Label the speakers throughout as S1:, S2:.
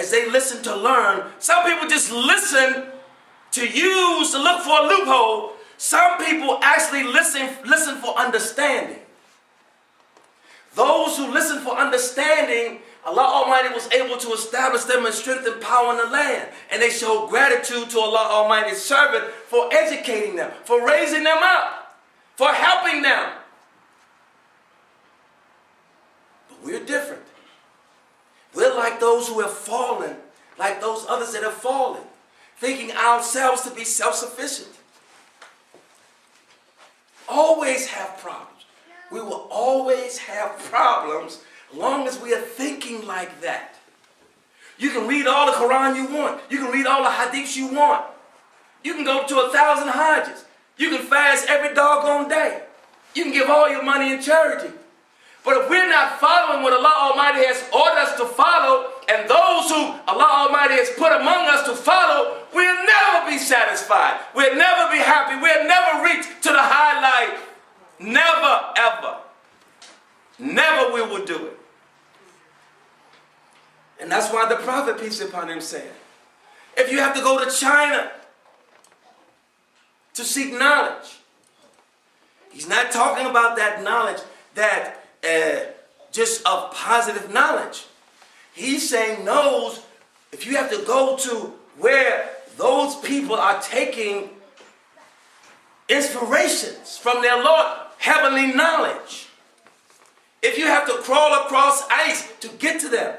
S1: as they listen to learn. Some people just listen to look for a loophole. Some people actually listen for understanding. Those who listen for understanding, Allah Almighty was able to establish them in strength and power in the land. And they showed gratitude to Allah Almighty's servant for educating them, for raising them up, for helping them. But we're different. We're like those who have fallen, like those others that have fallen, thinking ourselves to be self-sufficient. Always have problems. We will always have problems as long as we are thinking like that. You can read all the Quran you want. You can read all the hadiths you want. You can go to 1,000 hajjs. You can fast every doggone day. You can give all your money in charity. But if we're not following what Allah Almighty has ordered us to follow, and those who Allah Almighty has put among us to follow, we'll never be satisfied. We'll never be happy. We'll never reach to the highlight. Never, ever. Never we will do it. And that's why the Prophet, peace be upon him, said, if you have to go to China to seek knowledge, he's not talking about that knowledge that just of positive knowledge. He's saying knows if you have to go to where those people are taking inspirations from their Lord, heavenly knowledge. If you have to crawl across ice to get to them.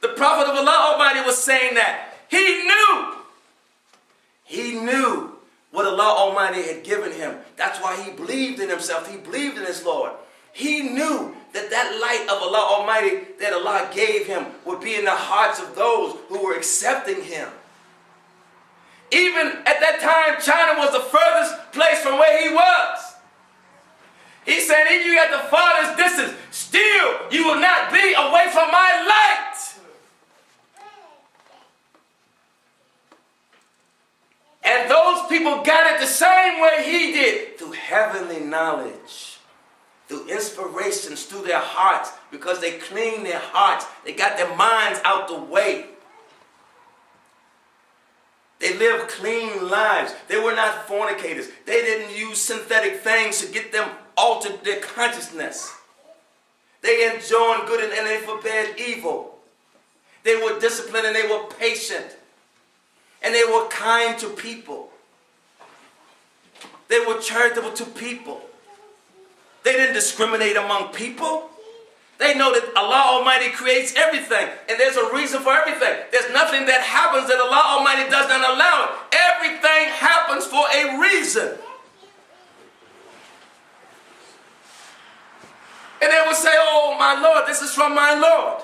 S1: The Prophet of Allah Almighty was saying that he knew what Allah Almighty had given him. That's why he believed in himself. He believed in his Lord. He knew that that light of Allah Almighty that Allah gave him would be in the hearts of those who were accepting him. Even at that time, China was the furthest place from where he was. He said, if you at the farthest distance, still you will not be away from my light. And those people got it the same way he did, through heavenly knowledge, through inspirations, through their hearts, because they cleaned their hearts. They got their minds out the way. They lived clean lives. They were not fornicators. They didn't use synthetic things to get them altered their consciousness. They enjoined good and they forbade evil. They were disciplined and they were patient. And they were kind to people. They were charitable to people. They didn't discriminate among people. They know that Allah Almighty creates everything, and there's a reason for everything. There's nothing that happens that Allah Almighty does not allow it. Everything happens for a reason. And they would say, oh my Lord, this is from my Lord.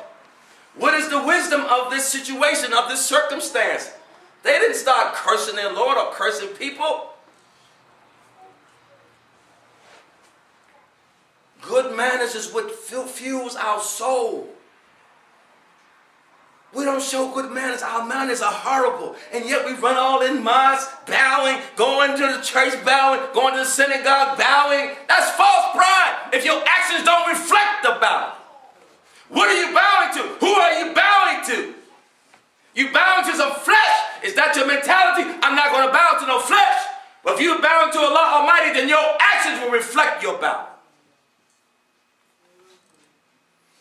S1: What is the wisdom of this situation, of this circumstance? They didn't start cursing their Lord or cursing people. Good manners is what fuels our soul. We don't show good manners. Our manners are horrible. And yet we run all in mosques, bowing, going to the church bowing, going to the synagogue bowing. That's false pride if your actions don't reflect the bow. What are you bowing to? Who are you bowing to? You bowing to some flesh? Is that your mentality? I'm not going to bow to no flesh. But if you're bowing to Allah Almighty, then your actions will reflect your bow.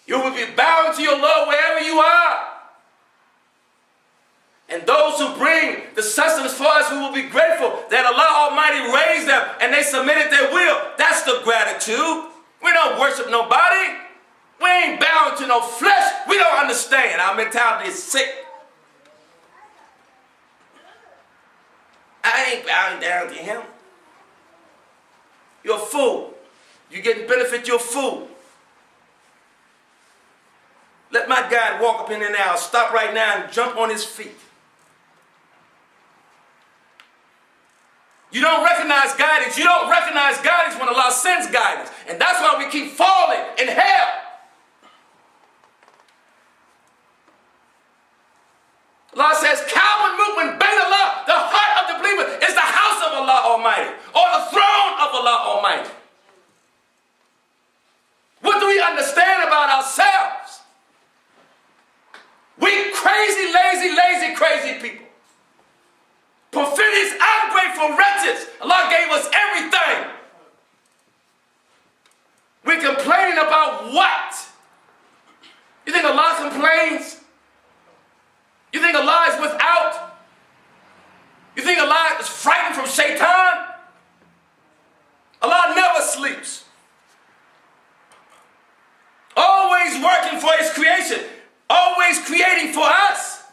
S1: You will be bowing to your Lord wherever you are. And those who bring the sustenance for us, we will be grateful that Allah Almighty raised them and they submitted their will. That's the gratitude. We don't worship nobody. We ain't bowing to no flesh. We don't understand. Our mentality is sick. I ain't bowing down to him. You're a fool. You getting benefit, you're a fool. Let my guide walk up in there now. Stop right now and jump on his feet. You don't recognize guidance. You don't recognize guidance when Allah sends guidance. And that's why we keep falling in hell. Allah says, Kaaba movement, Bayt Allah, the heart of the believer is the house of Allah Almighty, or the throne of Allah Almighty. What do we understand about ourselves? We crave crazy people. Perfidious, ungrateful wretches. Allah gave us everything. We're complaining about what? You think Allah complains? You think Allah is without? You think Allah is frightened from Shaitan? Allah never sleeps. Always working for His creation. Always creating for us.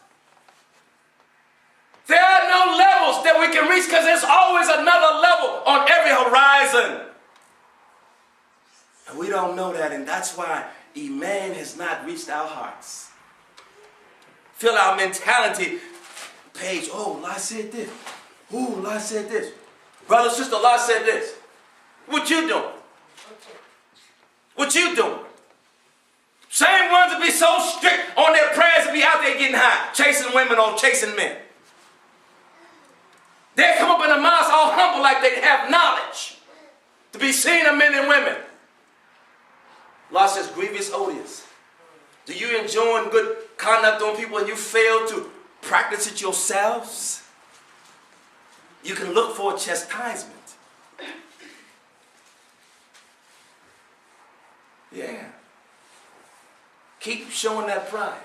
S1: There are no levels that we can reach because there's always another level on every horizon. And we don't know that, and that's why Iman has not reached our hearts. Feel our mentality page. Oh, Allah said this. Oh, Allah said this. Brother, sister, Allah said this. What you doing? What you doing? Same ones that be so strict on their prayers to be out there getting high, chasing women or chasing men. They come up in the mosque all humble like they have knowledge to be seen of men and women. Allah says, grievous odious. Do you enjoin good conduct on people and you fail to practice it yourselves? You can look for a chastisement. Yeah. Keep showing that pride.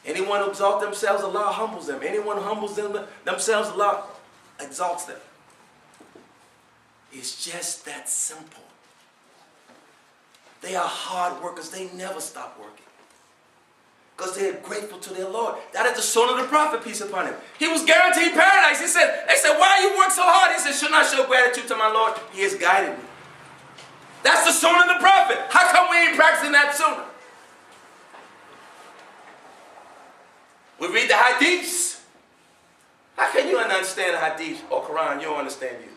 S1: Anyone who exalts themselves, Allah humbles them. Anyone who humbles themselves, Allah exalts them. It's just that simple. They are hard workers. They never stop working. Because they are grateful to their Lord. That is the son of the prophet, peace upon him. He was guaranteed paradise. They said, why you work so hard? He said, shouldn't I show gratitude to my Lord? He has guided me. That's the son of the prophet. How come we ain't practicing that sooner? We read the hadiths. How can you understand the hadith or Quran? You don't understand you.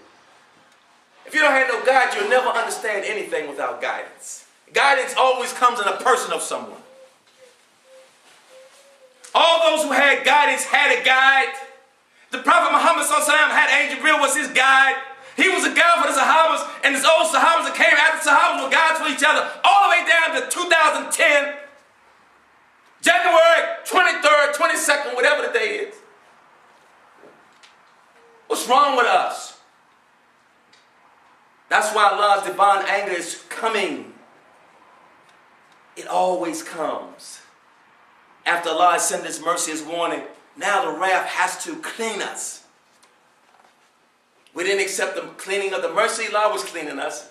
S1: If you don't have no guide, you'll never understand anything without guidance. Guidance always comes in a person of someone. All those who had guidance had a guide. The Prophet Muhammad had Angel Jibril was his guide. He was a guide for the Sahabas, and his old Sahabas that came after Sahabas were guides for each other, all the way down to 2010, January 23rd, 22nd, whatever the day is. What's wrong with us? That's why Allah's divine anger is coming. It always comes. After Allah has sent His mercy, His warning, now the wrath has to clean us. We didn't accept the cleaning of the mercy. Allah was cleaning us.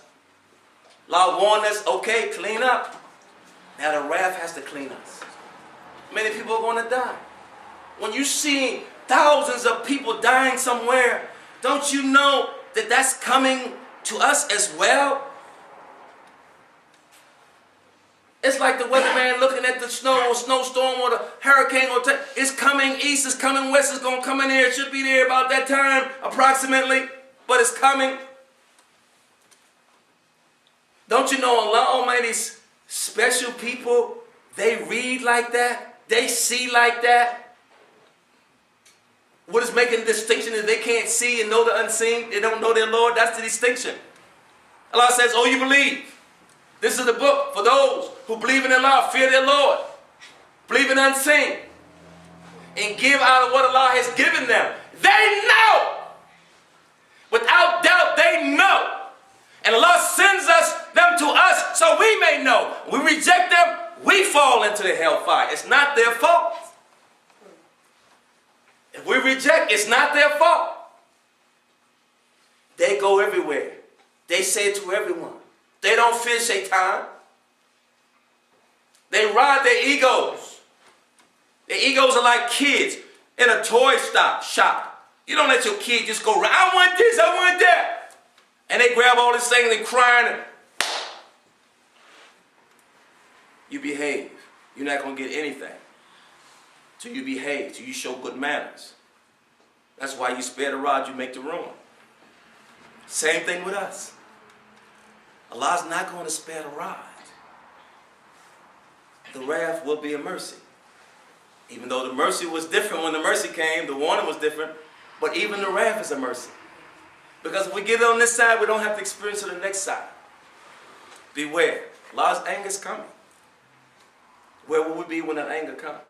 S1: Allah warned us, okay, clean up. Now the wrath has to clean us. Many people are going to die. When you see thousands of people dying somewhere, don't you know that that's coming to us as well? It's like the weatherman looking at the snow or snowstorm or the hurricane. It's coming east, it's coming west, it's going to come in here. It should be there about that time, approximately, but it's coming. Don't you know Allah Almighty's special people, they read like that, they see like that. What is making the distinction is they can't see and know the unseen. They don't know their Lord. That's the distinction. Allah says, oh, you believe. This is the book for those who believe in Allah, fear their Lord, believe in unseen, and give out of what Allah has given them. They know. Without doubt, they know. And Allah sends them to us so we may know. We reject them, we fall into the hellfire. It's not their fault. If we reject, it's not their fault. They go everywhere. They say it to everyone. They don't fear Shaitan. They ride their egos. Their egos are like kids in a toy shop. You don't let your kid just go around, I want this, I want that. And they grab all this thing and they crying. You behave. You're not going to get anything. Till you behave, till you show good manners. That's why you spare the rod, you make the ruin. Same thing with us. Allah's not going to spare the rod. The wrath will be a mercy. Even though the mercy was different when the mercy came, the warning was different, but even the wrath is a mercy. Because if we get it on this side, we don't have to experience it on the next side. Beware. Allah's anger is coming. Where will we be when that anger comes?